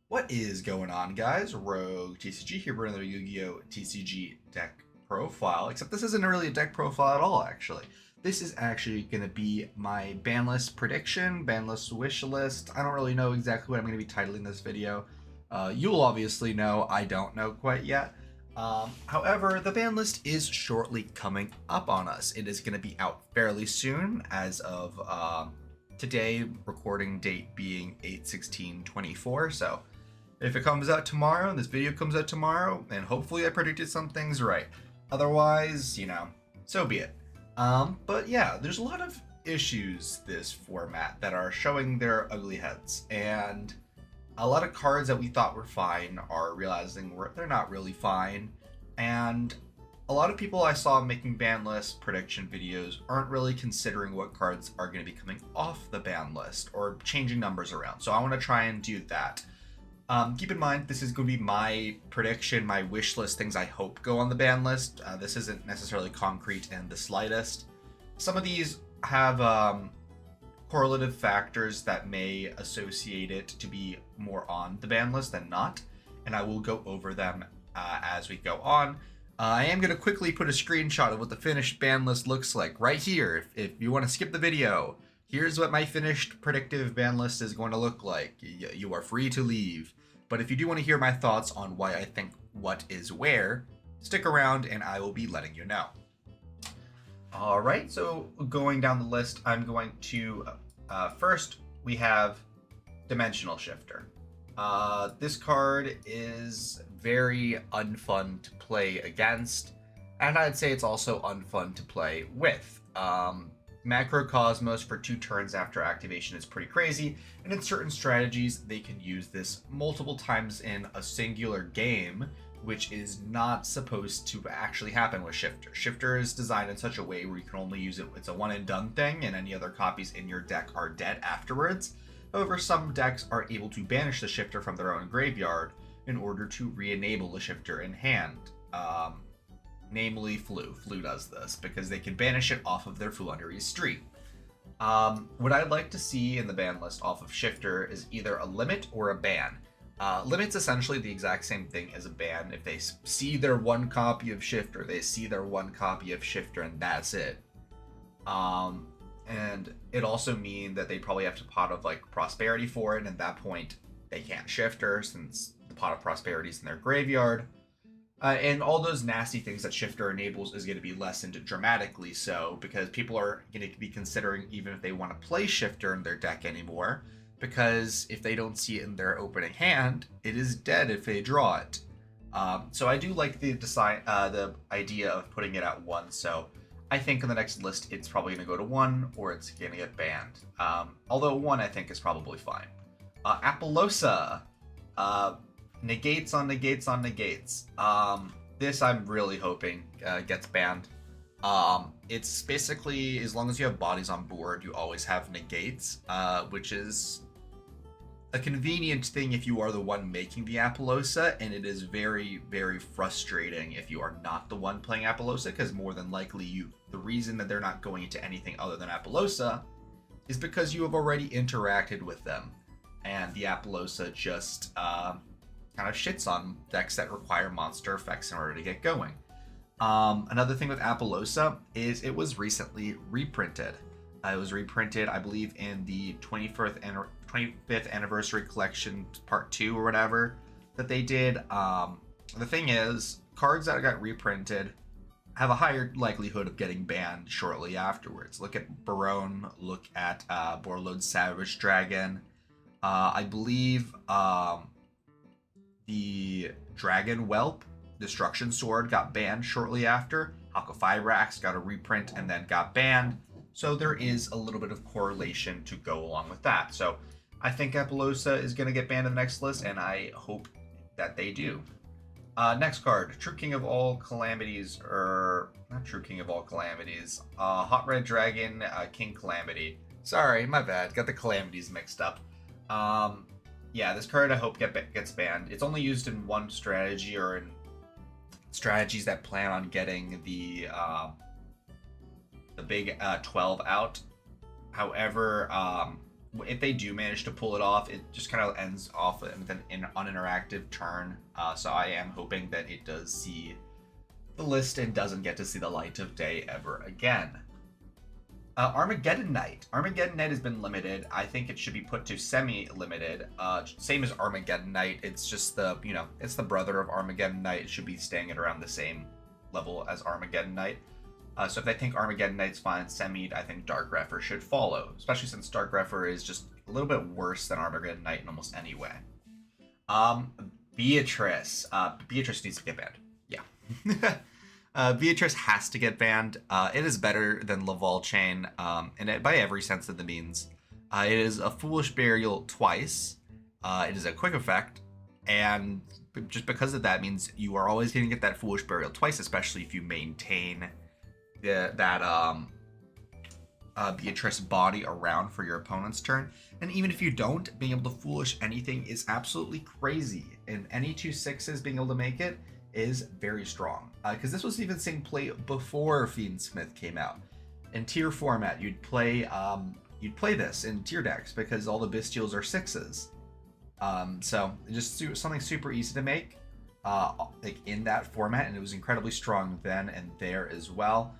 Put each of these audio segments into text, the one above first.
What is going on, guys? Rogue TCG here for another Yu-Gi-Oh! TCG deck profile. Except this isn't really a deck profile at all, actually. This is actually going to be my Banlist prediction, Banlist wish list. I don't really know exactly what I'm going to be titling this video. You'll obviously know. I don't know quite yet. However, the ban list is shortly coming up on us. It is going to be out fairly soon, as of today, recording date being 8/16/24. So if it comes out tomorrow, and this video comes out tomorrow, and hopefully I predicted some things right. Otherwise, so be it. But yeah, there's a lot of issues this format that are showing their ugly heads, and a lot of cards that we thought were fine are realizing they're not really fine, and a lot of people I saw making ban list prediction videos aren't really considering what cards are going to be coming off the ban list or changing numbers around. So I want to try and do that. Keep in mind, this is going to be my prediction, my wish list, things I hope go on the ban list. This isn't necessarily concrete in the slightest. Some of these have correlative factors that may associate it to be more on the ban list than not, and I will go over them as we go on. I am going to quickly put a screenshot of what the finished ban list looks like right here. If you want to skip the video, here's what my finished predictive ban list is going to look like. You are free to leave. But if you do want to hear my thoughts on why I think what is where, stick around and I will be letting you know. Alright, so going down the list, I'm going to, first we have Dimensional Shifter. This card is very unfun to play against, and I'd say it's also unfun to play with. Macrocosmos for 2 turns after activation is pretty crazy, and in certain strategies they can use this multiple times in a singular game, which is not supposed to actually happen with Shifter. Shifter is designed in such a way where you can only use it, it's a one and done thing, and any other copies in your deck are dead afterwards. However, some decks are able to banish the Shifter from their own graveyard in order to re-enable the Shifter in hand. Namely Flu. Flu does this because they can banish it off of their Fluundery stream. What I'd like to see in the ban list off of Shifter is either a limit or a ban. Limit's essentially the exact same thing as a ban. If they see their 1 copy of Shifter, they see their 1 copy of Shifter, and that's it. And it also mean that they probably have to pot of like Prosperity for it, and at that point they can't Shifter since the pot of Prosperity is in their graveyard. And all those nasty things that Shifter enables is going to be lessened dramatically so, because people are going to be considering even if they want to play Shifter in their deck anymore, because if they don't see it in their opening hand, it is dead if they draw it. So I do like the idea of putting it at 1, so I think in the next list it's probably going to go to 1 or it's going to get banned. Although 1 I think is probably fine. Apollosa. Negates on negates on negates. This I'm really hoping gets banned. It's basically, as long as you have bodies on board, you always have negates, which is a convenient thing if you are the one making the Apollosa, and it is very, very frustrating if you are not the one playing Apollosa, because more than likely the reason that they're not going into anything other than Apollosa is because you have already interacted with them, and the Apollosa just kind of shits on decks that require monster effects in order to get going. Another thing with Apollosa is it was recently reprinted. It was reprinted, I believe, in the 25th Anniversary Collection Part 2 or whatever that they did. The thing is, cards that got reprinted have a higher likelihood of getting banned shortly afterwards. Look at Barone, look at Borreload Savage Dragon. I believe the Dragon Whelp Destruction Sword got banned shortly after. Halkofyrax got a reprint and then got banned. So there is a little bit of correlation to go along with that. So I think Apollosa is going to get banned in the next list, and I hope that they do. Next card, True King of All Calamities, or not True King of All Calamities, Hot Red Dragon, King Calamity. Sorry, my bad, got the Calamities mixed up. Yeah, this card I hope gets banned. It's only used in one strategy or in strategies that plan on getting the big 12 out. However, if they do manage to pull it off, it just kind of ends off with an uninteractive turn. So I am hoping that it does see the list and doesn't get to see the light of day ever again. Armageddon Knight. Armageddon Knight has been limited. I think it should be put to semi-limited. Same as Armageddon Knight. It's just the, it's the brother of Armageddon Knight. It should be staying at around the same level as Armageddon Knight. So if I think Armageddon Knight's fine, semi, I think Dark Grepher should follow, especially since Dark Grepher is just a little bit worse than Armageddon Knight in almost any way. Beatrice. Beatrice needs to get banned. Yeah. Beatrice has to get banned. It is better than Laval Chain, and by every sense of the means. It is a Foolish Burial twice. It is a quick effect, and just because of that means you are always going to get that Foolish Burial twice, especially if you maintain that Beatrice body around for your opponent's turn. And even if you don't, being able to Foolish anything is absolutely crazy. And any 2/6s being able to make it is very strong. Because this was even seeing play before Fiendsmith came out. In tier format, you'd play this in tier decks because all the Bestials are 6s. So just something super easy to make, like in that format, and it was incredibly strong then and there as well.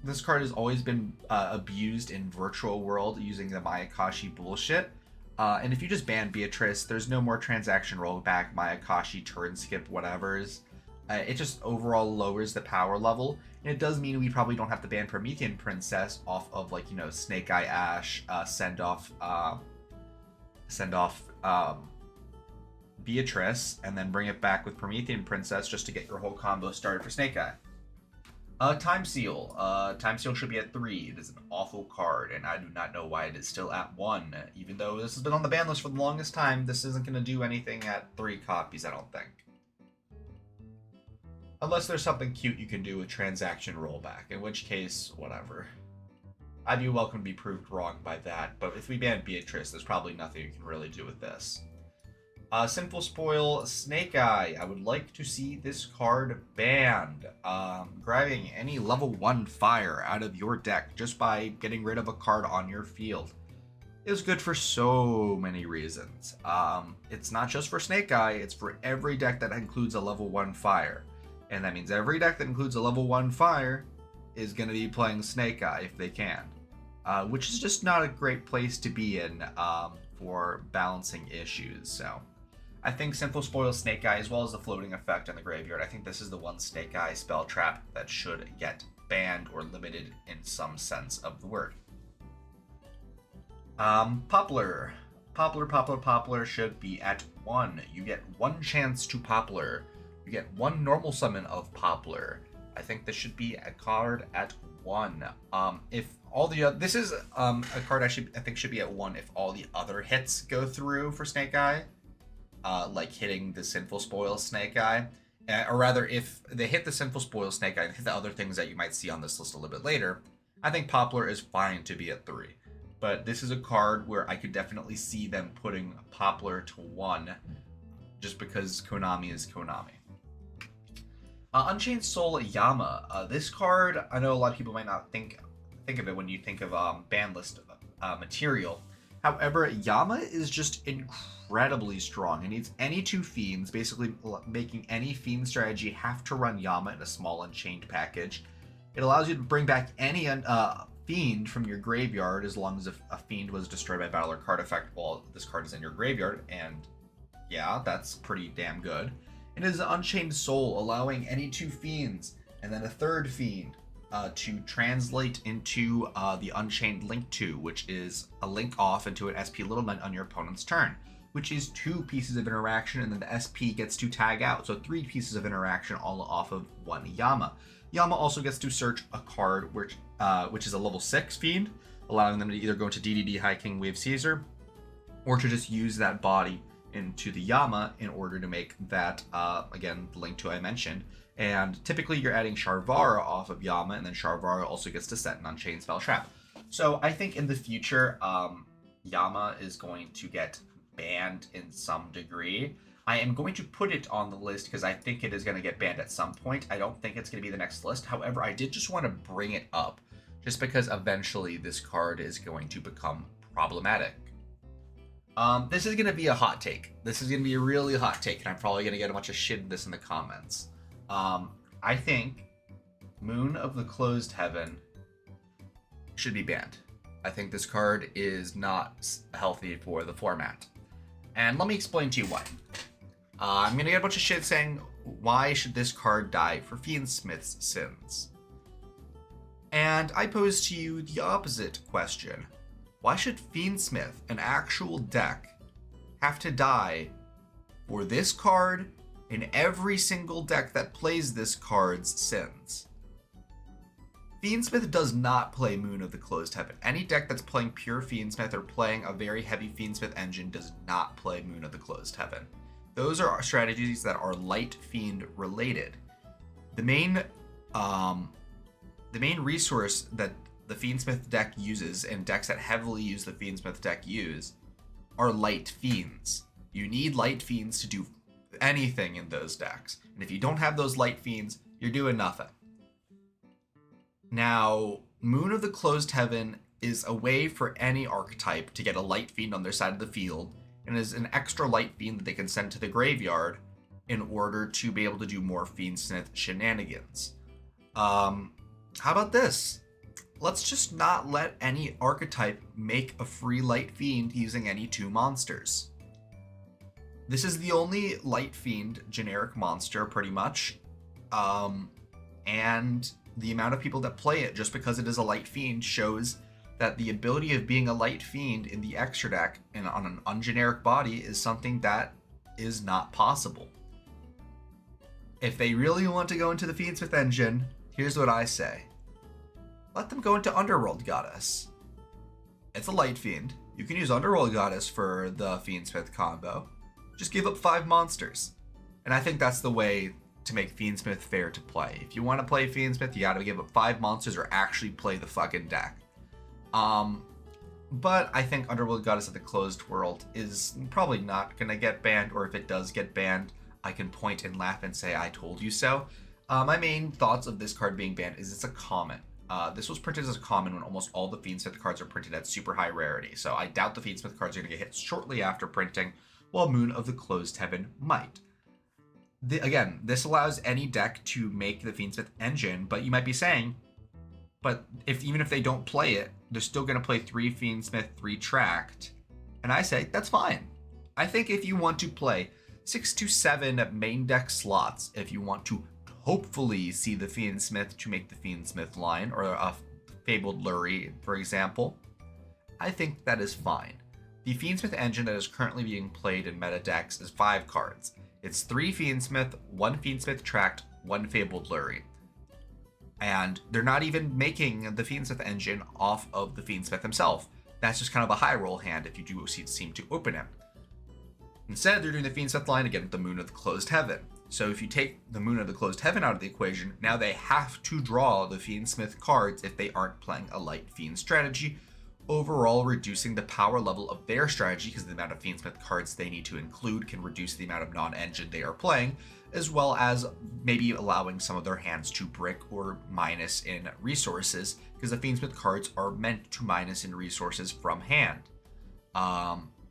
This card has always been abused in Virtual World using the Mayakashi bullshit. And if you just ban Beatrice, there's no more transaction rollback, Mayakashi, turn skip, whatever's. It just overall lowers the power level. And it does mean we probably don't have to ban Promethean Princess off of, like, Snake Eye Ash, send off Beatrice, and then bring it back with Promethean Princess just to get your whole combo started for Snake Eye. Time Seal. Time Seal should be at 3. It is an awful card, and I do not know why it is still at 1. Even though this has been on the ban list for the longest time, this isn't going to do anything at 3 copies, I don't think. Unless there's something cute you can do with transaction rollback, in which case, whatever. I'd be welcome to be proved wrong by that, but if we ban Beatrice, there's probably nothing you can really do with this. Sinful Spoil, Snake Eye. I would like to see this card banned. Grabbing any level 1 fire out of your deck just by getting rid of a card on your field is good for so many reasons. It's not just for Snake Eye, it's for every deck that includes a level 1 fire. And that means every deck that includes a level 1 fire is going to be playing Snake Eye if they can. Which is just not a great place to be in for balancing issues, so... I think Sinful Spoil Snake Eye, as well as the floating effect on the graveyard, I think this is the one Snake Eye spell trap that should get banned or limited in some sense of the word. Poplar. Poplar should be at 1. You get 1 chance to Poplar. You get 1 normal summon of Poplar. I think this should be a card at 1. If all the this is a card I think should be at 1 if all the other hits go through for Snake Eye. Like hitting the Sinful Spoil Snake Eye. Or rather, if they hit the Sinful Spoil Snake Eye and hit the other things that you might see on this list a little bit later, I think Poplar is fine to be at 3. But this is a card where I could definitely see them putting Poplar to 1, just because Konami is Konami. Unchained Soul Yama. This card, I know a lot of people might not think of it when you think of Banlist material. However, Yama is just incredibly strong. It needs any 2 fiends, basically making any fiend strategy have to run Yama in a small Unchained package. It allows you to bring back any fiend from your graveyard as long as a fiend was destroyed by battle or card effect while this card is in your graveyard, and yeah, that's pretty damn good. It is an Unchained Soul, allowing any 2 fiends and then a 3rd fiend to translate into the Unchained Link 2, which is a link off into an SP Little Knight on your opponent's turn, which is 2 pieces of interaction, and then the SP gets to tag out, so 3 pieces of interaction all off of 1 Yama. Yama also gets to search a card which is a level 6 fiend, allowing them to either go into DDD High King Wave Caesar, or to just use that body into the Yama in order to make that, again, the Link 2 I mentioned. And typically you're adding Sharvara off of Yama, and then Sharvara also gets to set an Unchained Spell Trap. So I think in the future, Yama is going to get banned in some degree. I am going to put it on the list because I think it is going to get banned at some point. I don't think it's going to be the next list. However, I did just want to bring it up just because eventually this card is going to become problematic. This is gonna be a hot take. This is gonna be a really hot take, and I'm probably gonna get a bunch of shit in this in the comments. I think Moon of the Closed Heaven should be banned. I think this card is not healthy for the format. And let me explain to you why. I'm gonna get a bunch of shit saying, why should this card die for Fiendsmith's sins? And I pose to you the opposite question. Why should Fiendsmith, an actual deck, have to die for this card in every single deck that plays this card's sins? Fiendsmith does not play Moon of the Closed Heaven. Any deck that's playing pure Fiendsmith or playing a very heavy Fiendsmith engine does not play Moon of the Closed Heaven. Those are strategies that are Light Fiend related. The main resource that the Fiendsmith deck uses, and decks that heavily use the Fiendsmith deck use, are Light Fiends. You need Light Fiends to do anything in those decks. And if you don't have those Light Fiends, you're doing nothing. Now, Moon of the Closed Heaven is a way for any archetype to get a Light Fiend on their side of the field, and is an extra Light Fiend that they can send to the graveyard in order to be able to do more Fiendsmith shenanigans. How about this? Let's just not let any archetype make a free Light Fiend using any 2 monsters. This is the only Light Fiend generic monster, pretty much. And the amount of people that play it just because it is a Light Fiend shows that the ability of being a Light Fiend in the extra deck and on an ungeneric body is something that is not possible. If they really want to go into the Fiendsmith engine, here's what I say. Let them go into Underworld Goddess. It's a Light Fiend. You can use Underworld Goddess for the Fiendsmith combo. Just give up 5 monsters. And I think that's the way to make Fiendsmith fair to play. If you want to play Fiendsmith, you gotta give up 5 monsters or actually play the fucking deck. But I think Underworld Goddess of the Closed World is probably not gonna get banned, or if it does get banned, I can point and laugh and say, I told you so. My main thoughts of this card being banned is it's a common. This was printed as a common when almost all the Fiendsmith cards are printed at super high rarity, so I doubt the Fiendsmith cards are going to get hit shortly after printing, while Moon of the Closed Heaven might. Again, this allows any deck to make the Fiendsmith engine, but you might be saying, but even if they don't play it, they're still going to play 3 Fiendsmith, 3 Tract, and I say, that's fine. I think if you want to play 6 to 7 main deck slots, if you want to hopefully see the Fiendsmith to make the Fiendsmith line, or a Fabled Lurie, for example, I think that is fine. The Fiendsmith engine that is currently being played in meta decks is 5 cards. It's 3 Fiendsmith, 1 Fiendsmith Tract, 1 Fabled Lurie. And they're not even making the Fiendsmith engine off of the Fiendsmith himself. That's just kind of a high roll hand if you do seem to open him. Instead, they're doing the Fiendsmith line again with the Moon of the Closed Heaven. So if you take the Moon of the Closed Heaven out of the equation, now they have to draw the Fiendsmith cards if they aren't playing a Light Fiend strategy, overall reducing the power level of their strategy because the amount of Fiendsmith cards they need to include can reduce the amount of non-engine they are playing, as well as maybe allowing some of their hands to brick or minus in resources, because the Fiendsmith cards are meant to minus in resources from hand.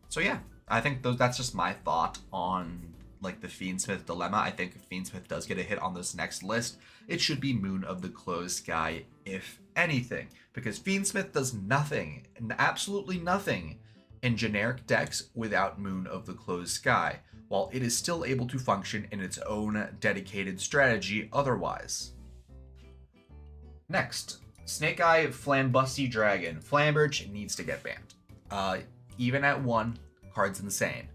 So yeah, I think that's just my thought on like the Fiendsmith dilemma. I think if Fiendsmith does get a hit on this next list, it should be Moon of the Closed Sky, if anything, because Fiendsmith does nothing, absolutely nothing, in generic decks without Moon of the Closed Sky, while it is still able to function in its own dedicated strategy otherwise. Next, Snake Eye Flambusty Dragon. Flamberge needs to get banned. Even at 1, card's insane.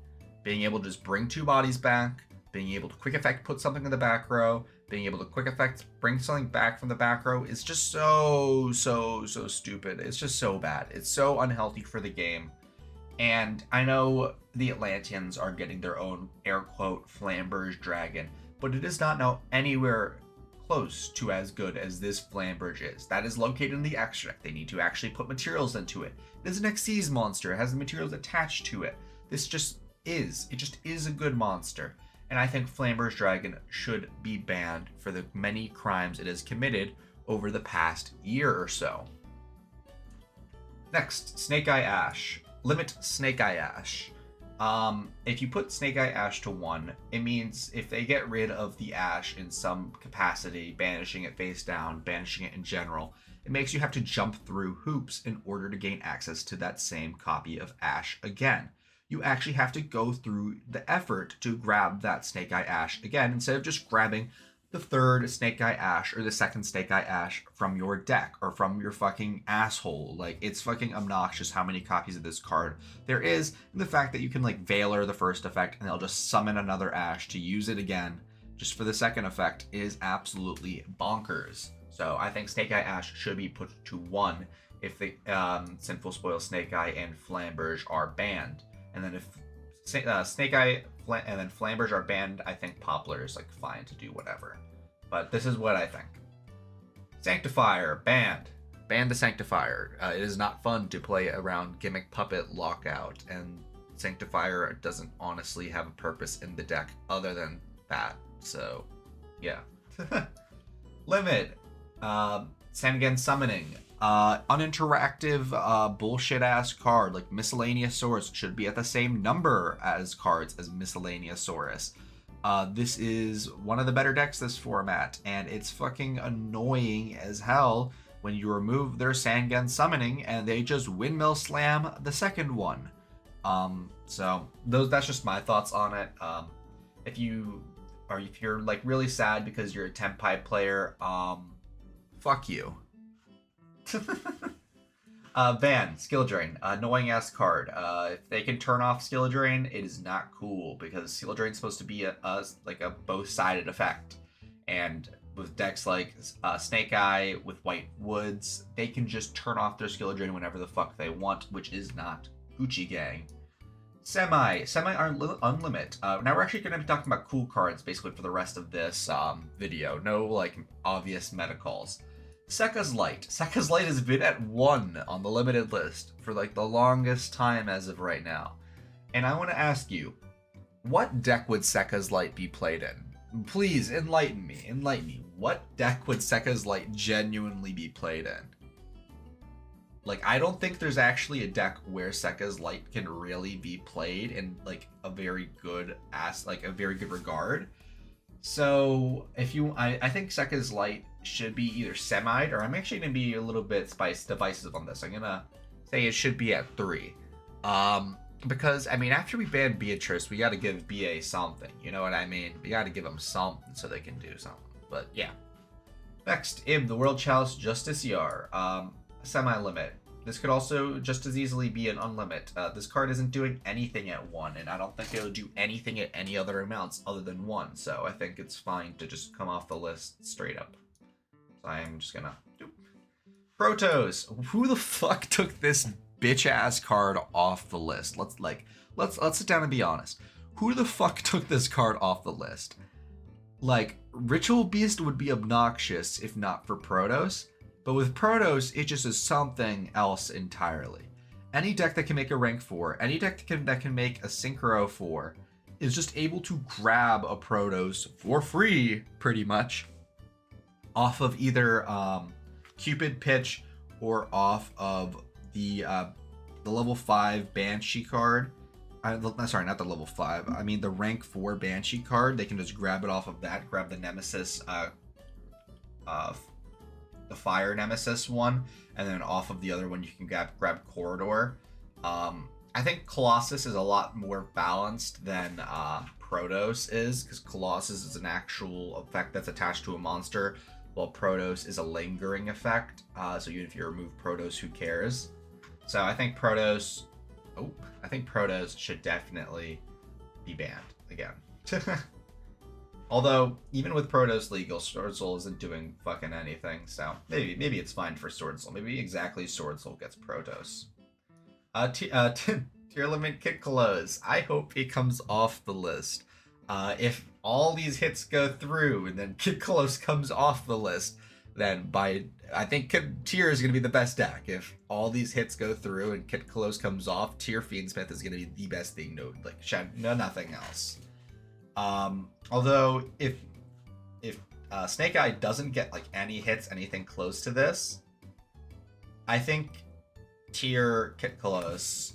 Being able to just bring 2 bodies back, being able to quick effect put something in the back row, being able to quick effect bring something back from the back row is just so stupid. It's just so bad. It's so unhealthy for the game. And I know the Atlanteans are getting their own air quote Flamberge Dragon, but it is not now anywhere close to as good as this Flamberge is. That is located in the extract. They need to actually put materials into it. It is an Xyz monster. It has the materials attached to it. It just is a good monster. And I think Flamberge Dragon should be banned for the many crimes it has committed over the past year or so. Next, Snake Eye Ash. Limit Snake Eye Ash. If you put Snake Eye Ash to 1, it means if they get rid of the Ash in some capacity, banishing it face down, banishing it in general, it makes you have to jump through hoops in order to gain access to that same copy of Ash again. You actually have to go through the effort to grab that Snake Eye Ash again instead of just grabbing the third Snake Eye Ash or the second Snake Eye Ash from your deck or from your fucking asshole. Like, it's fucking obnoxious how many copies of this card there is, and the fact that you can, like, Veiler the first effect and they'll just summon another Ash to use it again just for the second effect is absolutely bonkers. So I think Snake Eye Ash should be put to 1 if the Sinful Spoil Snake Eye and Flamberge are banned. And then if Snake Eye and then Flamberge are banned, I think Poplar is like fine to do whatever. But this is what I think. Sanctifier, banned. Ban the Sanctifier. It is not fun to play around Gimmick Puppet Lockout, and Sanctifier doesn't honestly have a purpose in the deck other than that. So, yeah. Limit. Sengen Summoning. Uninteractive bullshit ass card like Miscellaneous Saurus should be at the same number as cards as Miscellaneous Saurus. This is one of the better decks this format, and it's fucking annoying as hell when you remove their Sangen Summoning and they just windmill slam the second one. So that's just my thoughts on it. If you're like really sad because you're a Tempai player, fuck you. Ban Skill Drain, annoying ass card. If they can turn off Skill Drain, it is not cool because Skill Drain is supposed to be a both sided effect, and with decks like Snake Eye with White Woods, they can just turn off their Skill Drain whenever the fuck they want, which is not Gucci Gang. Semi are unlimit. Now we're actually going to be talking about cool cards basically for the rest of this video. No like obvious meta calls. Sekka's Light. Sekka's Light has been at 1 on the limited list for like the longest time as of right now. And I want to ask you, what deck would Sekka's Light be played in? Please enlighten me. Enlighten me. What deck would Sekka's Light genuinely be played in? Like, I don't think there's actually a deck where Sekka's Light can really be played in like a very good regard. So I think Sekka's Light should be either semi'd, or I'm actually gonna be a little bit divisive on this. I'm gonna say it should be at 3. Because I mean, after we ban Beatrice, we gotta give BA something. You know what I mean? We gotta give them something so they can do something. But yeah. Next, Ib, the World Chalice Justiciar. Semi-limit. This could also just as easily be an unlimit. This card isn't doing anything at 1, and I don't think it'll do anything at any other amounts other than 1, so I think it's fine to just come off the list straight up. So I'm just gonna do Protos. Who the fuck took this bitch-ass card off the list? Let's sit down and be honest. Who the fuck took this card off the list? Like, Ritual Beast would be obnoxious if not for Protos. But with Protos, it just is something else entirely. Any deck that can make a rank 4, any deck that can make a Synchro 4, is just able to grab a Protos for free, pretty much, off of either Cupid Pitch or off of the level 5 Banshee card. Sorry, not the level 5. I mean the rank 4 Banshee card. They can just grab it off of that, grab the Nemesis the Fire Nemesis one, and then off of the other one you can grab Corridor. I think Colossus is a lot more balanced than Protos is, because Colossus is an actual effect that's attached to a monster, while Protos is a lingering effect. So even if you remove Protos, who cares? So I think Protos should definitely be banned again. Although, even with Protos legal, Sword Soul isn't doing fucking anything, so maybe it's fine for Sword Soul. Maybe exactly Sword Soul gets Protos. Tier Limit Kit Close. I hope he comes off the list. If all these hits go through and then Kit Close comes off the list, then I think Tier is going to be the best deck. If all these hits go through and Kit Close comes off, Tier Fiendsmith is going to be the best thing. Nothing else. Although if Snake Eye doesn't get like any hits, anything close to this, I think Tier Kit Close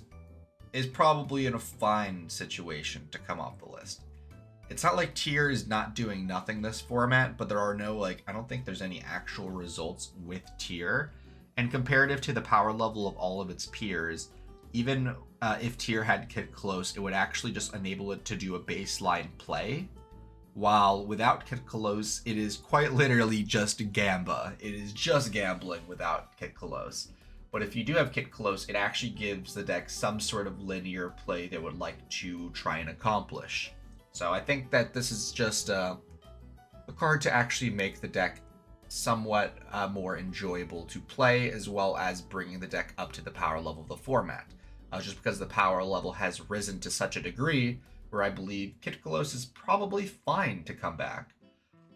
is probably in a fine situation to come off the list. It's not like tier is not doing nothing this format, but there are no, like, I don't think there's any actual results with tier. And comparative to the power level of all of its peers, even if tier had Kid Close, it would actually just enable it to do a baseline play. While without Kid Close, it is quite literally just gamba. It is just gambling without Kid Close. But if you do have Kid Close, it actually gives the deck some sort of linear play they would like to try and accomplish. So I think that this is just a card to actually make the deck somewhat more enjoyable to play, as well as bringing the deck up to the power level of the format. Just because the power level has risen to such a degree where I believe Kid Close is probably fine to come back.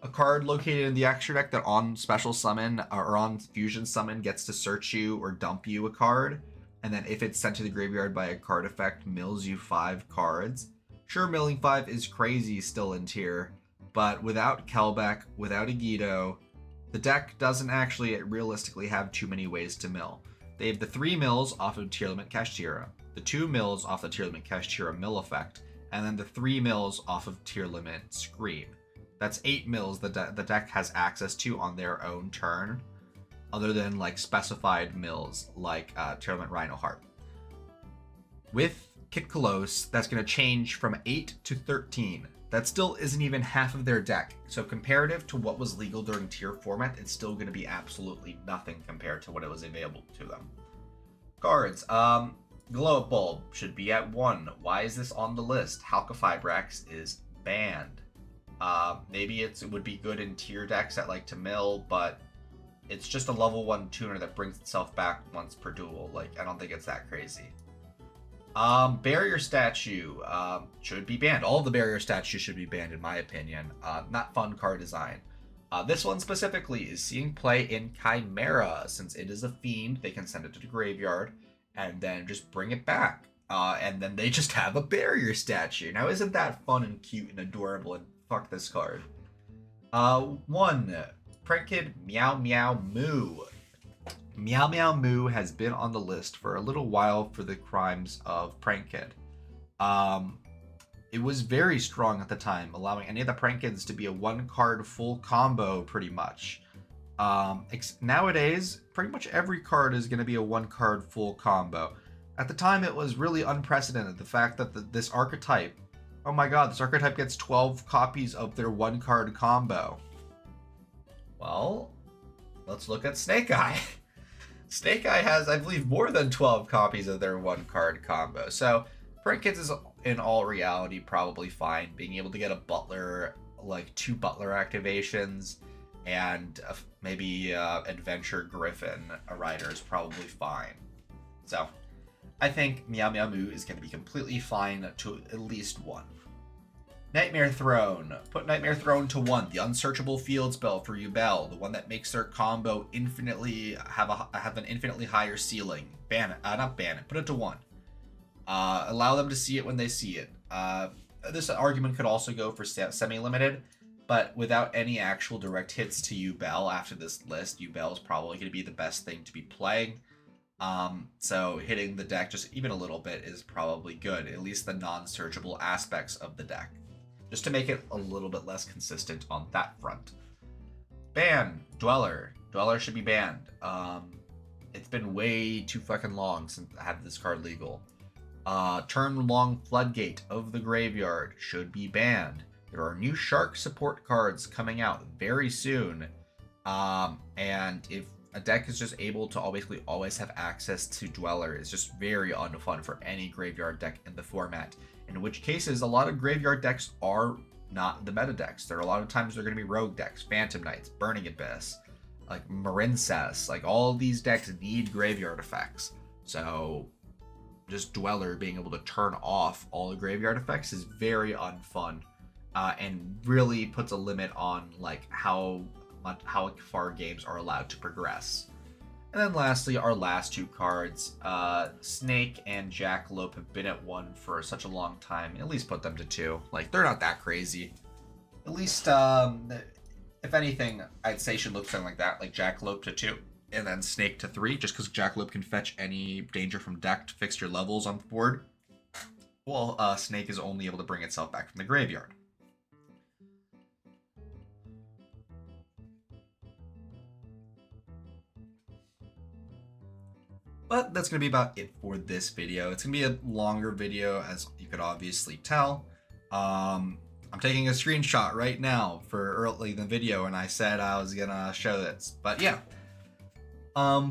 A card located in the extra deck that on special summon or on fusion summon gets to search you or dump you a card, and then if it's sent to the graveyard by a card effect, mills you 5 cards. Sure, milling 5 is crazy still in tier, but without Kelbeck, without Yugioh, the deck doesn't actually realistically have too many ways to mill. They have the 3 mills off of tier limit Kashtira, the 2 mills off the tier limit Kashtira mill effect, and then the 3 mills off of tier limit Scream. That's 8 mills the deck has access to on their own turn, other than like specified mills like tier limit Rhinoheart. With Kid Close, that's going to change from 8 to 13. That still isn't even half of their deck. So comparative to what was legal during tier format, it's still going to be absolutely nothing compared to what it was available to them. Cards. Glow Up Bulb should be at 1. Why is this on the list? Halqifibrax is banned. Maybe it would be good in tier decks that like to mill, but it's just a level 1 tuner that brings itself back once per duel. Like, I don't think it's that crazy. Barrier Statue should be banned. All of the Barrier Statues should be banned, in my opinion. Not fun card design. This one specifically is seeing play in Chimera. Since it is a fiend, they can send it to the graveyard and then just bring it back. And then they just have a Barrier Statue. Now, isn't that fun and cute and adorable? And fuck this card. 1. Prank Kid Meow Meow Moo. Meow Meow Moo has been on the list for a little while for the crimes of Prank Kid. It was very strong at the time, allowing any of the Prank Kids to be a 1-card full combo pretty much. Nowadays, pretty much every card is going to be a 1-card full combo. At the time, it was really unprecedented, the fact that this archetype, oh my god, this archetype gets 12 copies of their 1-card combo. Well, let's look at Snake Eye. Snake Eye has, I believe, more than 12 copies of their 1-card combo. So, Prank Kids is, in all reality, probably fine. Being able to get a Butler, like 2 Butler activations, and maybe Adventure Griffin, a rider, is probably fine. So, I think Meow Meow Moo is going to be completely fine to at least 1. Nightmare Throne. Put Nightmare Throne to 1. The unsearchable field spell for Yubel, the one that makes their combo infinitely have an infinitely higher ceiling. Ban it. Not ban it. Put it to 1. Allow them to see it when they see it. This argument could also go for semi-limited, but without any actual direct hits to Yubel after this list, Yubel is probably going to be the best thing to be playing. So hitting the deck just even a little bit is probably good, at least the non-searchable aspects of the deck, just to make it a little bit less consistent on that front. Ban Dweller. Dweller should be banned. It's been way too fucking long since I had this card legal. Turn Long Floodgate of the Graveyard should be banned. There are new Shark support cards coming out very soon. And if a deck is just able to basically always have access to Dweller, it's just very unfun for any graveyard deck in the format. In which cases, a lot of graveyard decks are not the meta decks. There are a lot of times they're going to be rogue decks, Phantom Knights, Burning Abyss, like Marincess. Like all of these decks need graveyard effects. So just Dweller being able to turn off all the graveyard effects is very unfun, and really puts a limit on like how far games are allowed to progress. And then lastly, our last 2 cards, Snake and Jackalope have been at 1 for such a long time. At least put them to 2. Like, they're not that crazy. At least, if anything, I'd say should look something like that, like Jackalope to 2, and then Snake to 3, just because Jackalope can fetch any danger from deck to fix your levels on the board. Well, Snake is only able to bring itself back from the graveyard. But that's going to be about it for this video. It's going to be a longer video, as you could obviously tell. I'm taking a screenshot right now for early in the video, and I said I was going to show this. But yeah,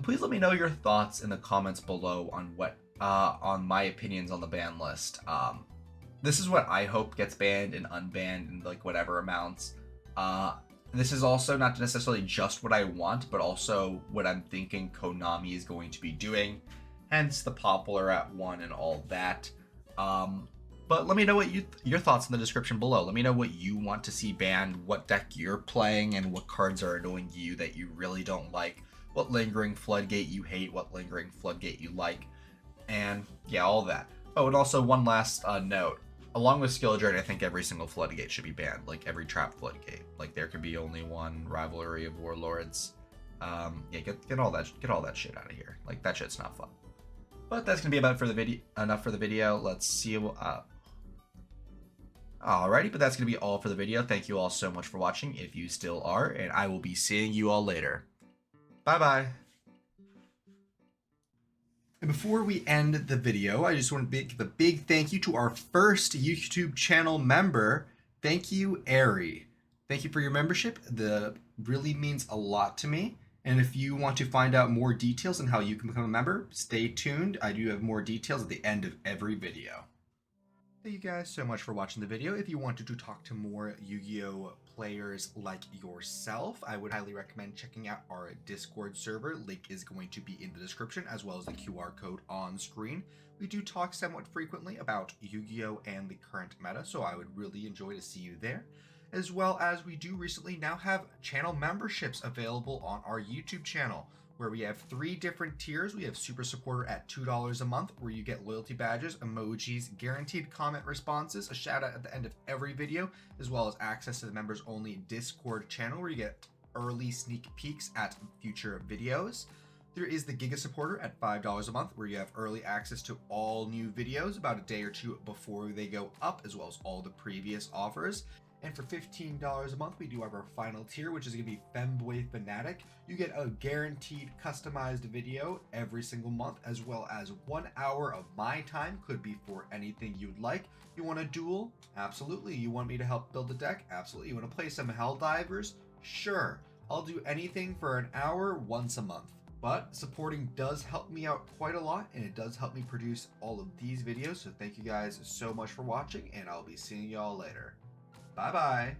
please let me know your thoughts in the comments below on what on my opinions on the ban list. This is what I hope gets banned and unbanned in like whatever amounts. This is also not necessarily just what I want, but also what I'm thinking Konami is going to be doing. Hence the popular at 1 and all that. But let me know what your thoughts in the description below. Let me know what you want to see banned, what deck you're playing, and what cards are annoying you that you really don't like. What lingering floodgate you hate, what lingering floodgate you like, and yeah, all that. Oh, and also one last note. Along with Skill Dread, I think every single floodgate should be banned. Like every trap floodgate. Like there could be only one rivalry of warlords. Yeah, get all that shit out of here. Like that shit's not fun. But that's gonna be about for the video. Enough for the video. Let's see. Alrighty, but that's gonna be all for the video. Thank you all so much for watching, if you still are, and I will be seeing you all later. Bye bye. And before we end the video, I just want to give a big thank you to our first YouTube channel member. Thank you, Ari. Thank you for your membership. That really means a lot to me. And if you want to find out more details on how you can become a member, stay tuned. I do have more details at the end of every video. Thank you guys so much for watching the video. If you wanted to talk to more Yu-Gi-Oh players like yourself, I would highly recommend checking out our Discord server. Link is going to be in the description, as well as the QR code on screen. We do talk somewhat frequently about Yu-Gi-Oh and the current meta, so I would really enjoy to see you there. As well as we do recently now have channel memberships available on our YouTube channel, where we have 3 different tiers. We have Super Supporter at $2 a month, where you get loyalty badges, emojis, guaranteed comment responses, a shout out at the end of every video, as well as access to the members only Discord channel, where you get early sneak peeks at future videos. There is the Giga Supporter at $5 a month, where you have early access to all new videos about a day or two before they go up, as well as all the previous offers. And for $15 a month, we do have our final tier, which is going to be Femboy Fanatic. You get a guaranteed customized video every single month, as well as 1 hour of my time. Could be for anything you'd like. You want a duel? Absolutely. You want me to help build a deck? Absolutely. You want to play some Helldivers? Sure. I'll do anything for an hour once a month. But supporting does help me out quite a lot, and it does help me produce all of these videos. So thank you guys so much for watching, and I'll be seeing y'all later. Bye-bye.